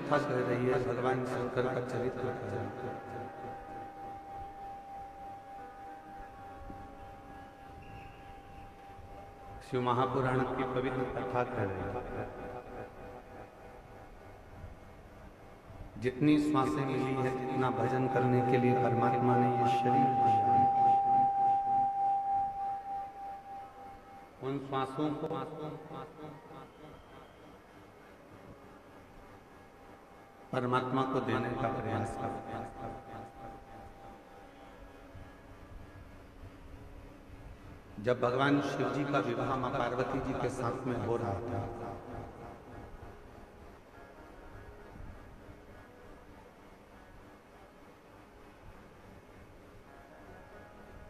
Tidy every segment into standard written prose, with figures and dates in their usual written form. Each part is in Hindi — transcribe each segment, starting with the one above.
कथा कह रही है, भगवान शंकर का चरित्र कह रही है। शिव महापुराण की पवित्र कथा कह रही है। जितनी श्वासें मिली है, जितना भजन करने के लिए परमात्मा ने ये शरीर दिया, उन श्वासों को परमात्मा को देने का प्रयास करते हैं। जब भगवान शिव जी का विवाह मां पार्वती जी के साथ में हो रहा था,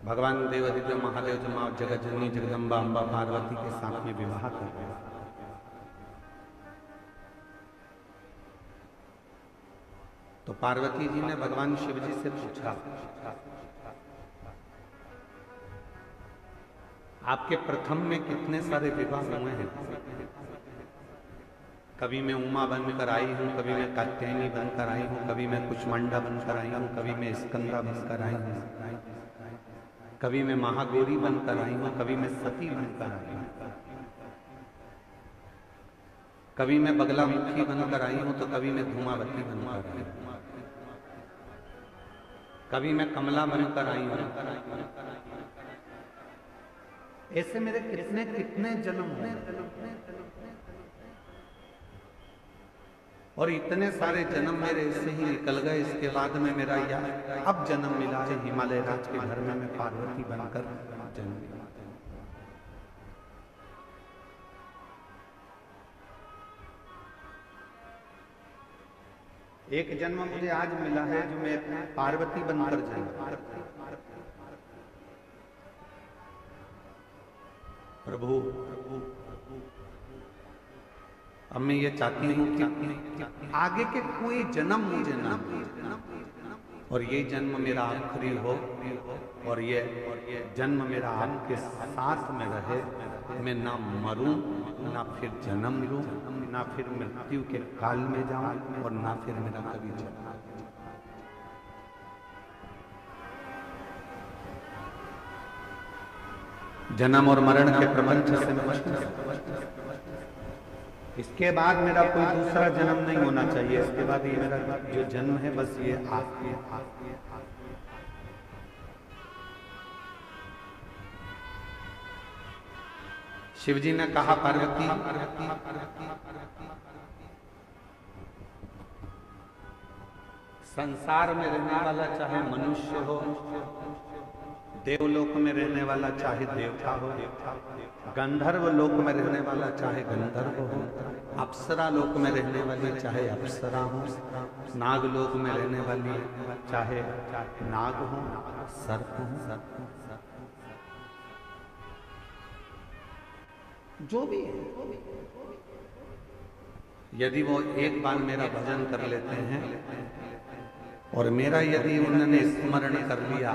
भगवान देवादिदेव महादेव जो मां जगत जननी जगदम्बा अम्बा पार्वती के साथ में विवाह कर रहे हैं, तो पार्वती जी ने भगवान शिव जी से पूछा, आपके प्रथम में कितने सारे विवाह हुए हैं? कभी मैं उमा बनकर आई हूँ, कभी मैं कात्यायनी बनकर आई हूँ, कभी मैं कुष्मांडा बनकर आई हूँ, कभी मैं स्कंदा बनकर आई हूँ, कभी मैं महागौरी बनकर आई हूँ, कभी मैं सती बनकर आई हूँ, कभी मैं बगलामुखी बनकर आई हूँ, तो कभी मैं धूमावती बनकर आई हूँ, कभी मैं कमला बनकर आई हूँ। ऐसे मेरे कितने कितने जन्म हुए, और इतने सारे जन्म मेरे ऐसे ही निकल गए। इसके बाद में मेरा अब जन्म मिला है हिमालय राज के घर में, मैं पार्वती बनकर जन्म लिया। एक जन्म मुझे आज मिला है जो मैं पार्वती बनकर जन्म। प्रभु अब मैं ये चाहती हूँ कि आगे के कोई जन्म मुझे ना, और ये जन्म मेरा आखिरी हो, और ये जन्म मेरा आपके साथ में रहे। मैं ना मरूं, ना फिर जन्म लूं, ना फिर मृत्यु के काल में जाऊं, और ना फिर मेरा कभी जन्म। जन्म और मरण के प्रपंच से मैं, इसके बाद मेरा कोई दूसरा जन्म नहीं होना चाहिए। इसके बाद ये मेरा जो जन्म है बस ये आखिरी। शिव जी ने कहा, पार्वती संसार में रहने वाला चाहे मनुष्य हो, देवलोक में रहने वाला चाहे देवता हो, गंधर्व लोक में रहने वाला चाहे गंधर्व हो, अप्सरा लोक में रहने वाली चाहे अप्सरा हो, नाग लोक में रहने वाली चाहे नाग हो, सर्प हो, जो भी है, यदि वो एक बार मेरा भजन कर लेते हैं और मेरा यदि उन्होंने स्मरण कर लिया,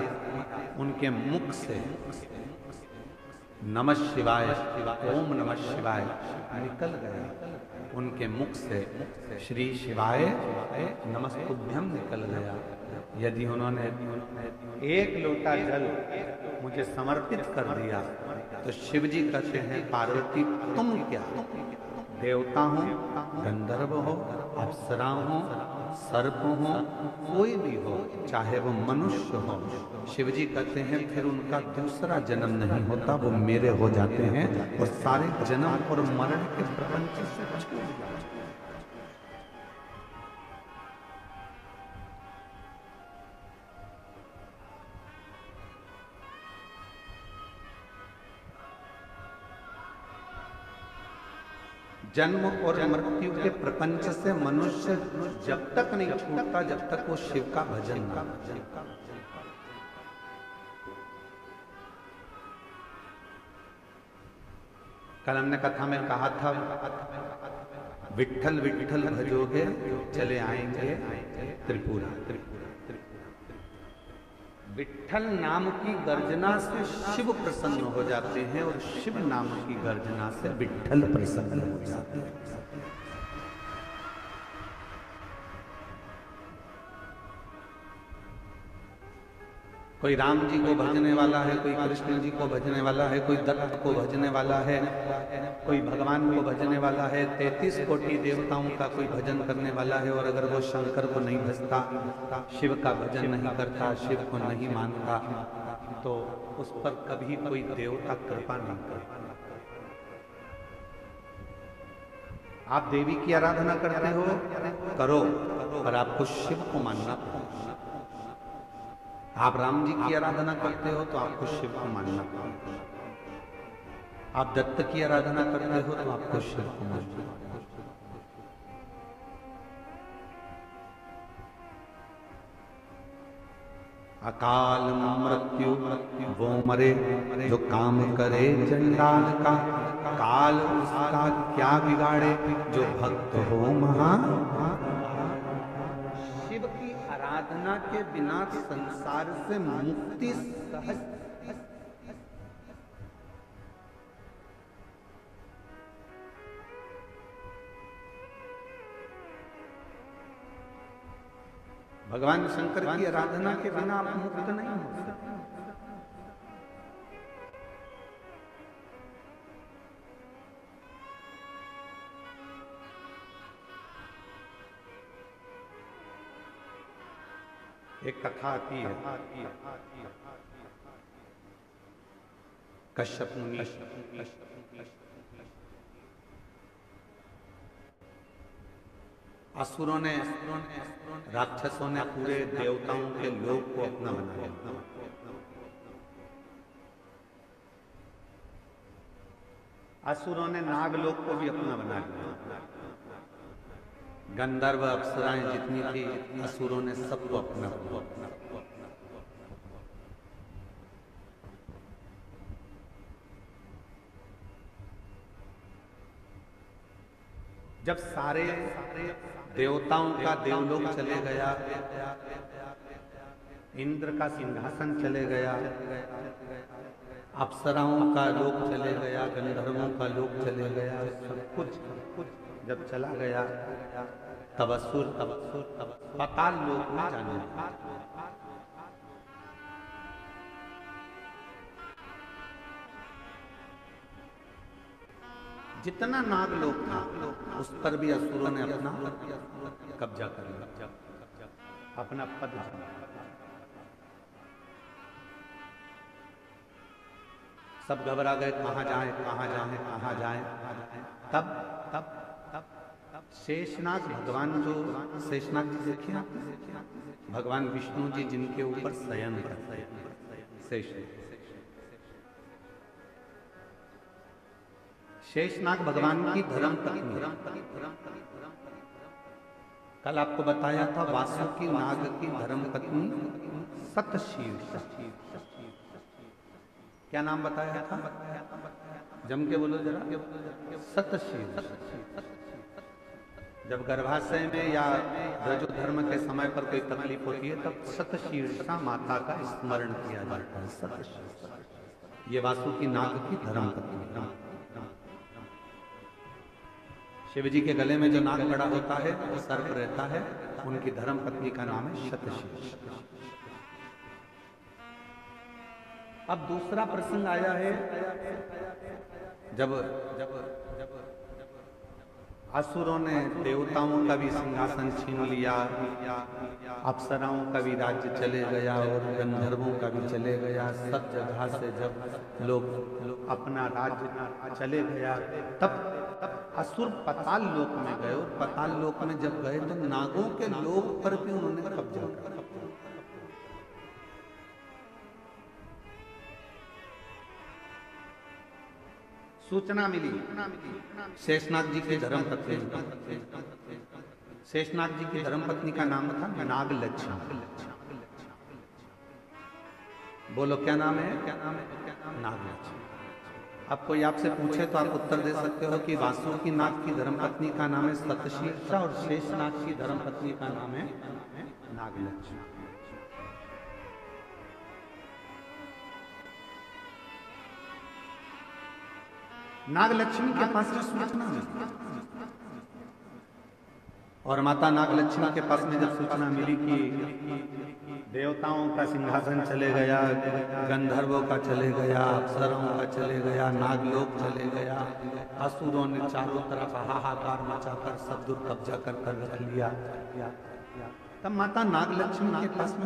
उनके मुख से नमः शिवाय, ओम नमः शिवाय निकल गया, उनके मुख से श्री शिवाय नमस्तुभ्यम निकल गया। यदि उन्होंने एक लोटा जल मुझे समर्पित कर दिया, तो शिव जी कहते हैं, पार्वती तुम क्या, देवता हो, गंधर्व हो, अप्सरा हो, सर्प हो, कोई भी हो, चाहे वो मनुष्य हो, शिव जी कहते हैं फिर उनका दूसरा जन्म नहीं होता, वो मेरे हो जाते हैं और सारे जन्म और मरण के प्रपंच से छूट जाते हैं। जन्म और मृत्यु के प्रपंच से मनुष्य जब तक नहीं छूटता जब तक वो शिव का भजन ना करे। कल हमने कथा में कहा था, विट्ठल विट्ठल भजोगे चले आएंगे त्रिपुरा। विट्ठल नाम की गर्जना से शिव प्रसन्न हो जाते हैं और शिव नाम की गर्जना से विट्ठल प्रसन्न हो जाते हैं। कोई राम जी को भजने वाला है, कोई कृष्ण जी को भजने वाला है, कोई दत्त को भजने वाला है, कोई भगवान को भजने वाला है, 33 कोटि देवताओं का कोई भजन करने वाला है। और अगर वो शंकर को नहीं भजता, शिव का भजन नहीं करता, शिव को नहीं मानता, तो उस पर कभी कोई देवता कृपा नहीं करता। आप देवी की आराधना करते हो, करो, पर आपको शिव को मानना पड़ेगा। आप राम जी की आराधना करते हो तो आपको शिव को मानना पड़ेगा। आप दत्त की आराधना करते हो तो आपको शिव को मानना पड़ेगा। अकाल मृत्यु वो मरे जो काम करे जंडाल का, काल उसका क्या बिगाड़े जो भक्त हो महा। शिव की आराधना के बिना संसार से मुक्ति सहज। भगवान शंकर की आराधना के बिना आप मुक्त नहीं हो सकते। एक कथा आती है, कश्यप मुनि असुरों ने, राक्षसों ने पूरे देवताओं के लोक को अपना बना लिया। असुरों ने नागलोक को भी अपना बना लिया। गंधर्व अप्सराएं जितनी थी, असुरों ने सबको अपना बना लिया। जब सारे देवताओं का देवलोक चले गया, इंद्र का सिंहासन चले गया, अप्सराओं का लोक चले गया, गंधर्वों का लोक चले गया, सब कुछ जब चला गया, तब असुर पाताल लोक में जाने लगे। जितना नागलोक था उस पर भी असुरों ने अपना कब्जा कर लिया, अपना पद जमा। सब घबरा गए, कहाँ जाएं, कहाँ जाएं, कहाँ जाएं। तब तब तब शेषनाग भगवान, जो शेषनाग जी देखिए आप, भगवान विष्णु जी जिनके ऊपर शयन करते हैं, शेषनाग भगवान की धर्म पत्नी। कल आपको बताया था वासुकी नाग की धर्म पत्नी सतशीर्षा। क्या नाम बताया था? जम के बोलो जरा, सतशीर्षा। जब गर्भाशय में या रजो धर्म के समय पर कोई तकलीफ होती है, तब सतशीर्षा माता का स्मरण किया जाता है। सतशीर्षा ये वासुकी नाग की धर्म पत्नी। शिव जी के गले में जो नाग पड़ा होता है, वो सर्प रहता है, उनकी धर्म पत्नी का नाम है शतशीर्षा। अब दूसरा प्रसंग आया है, जब असुरों ने देवताओं का भी सिंहासन छीन लिया, अप्सराओं का भी राज्य चले गया और गंधर्वों का भी चले गया। सब जगह से जब लोग अपना राज्य चले गया, तब असुर पाताल लोक में गए। और पाताल लोक में जब गए तो नागों के लोक पर भी उन्होंने कब्जा किया। सूचना मिली शेषनाग जी की धर्म पत्नी। शेषनाग जी की धर्म पत्नी का नाम था नागलक्ष्मी। बोलो क्या नाम है? नागलक्ष्मी। अब कोई आपसे पूछे तो आप उत्तर दे सकते हो कि वासुकी नाग की धर्म पत्नी का नाम है सतशीर्षा और शेषनाग की धर्म पत्नी का नाम है नागलक्ष्मी। नागलक्ष्मी के पास सूचना मिली और माता नागलक्ष्मी के पास में जब सूचना मिली कि देवताओं का सिंहासन चले गया, गंधर्वों का चले गया, अप्सराओं का चले गया, नागलोक चले गया, असुरों ने चारों तरफ हाहाकार मचाकर सब दूर कब्जा कर रख लिया, तब माता नागलक्ष्मी के पास में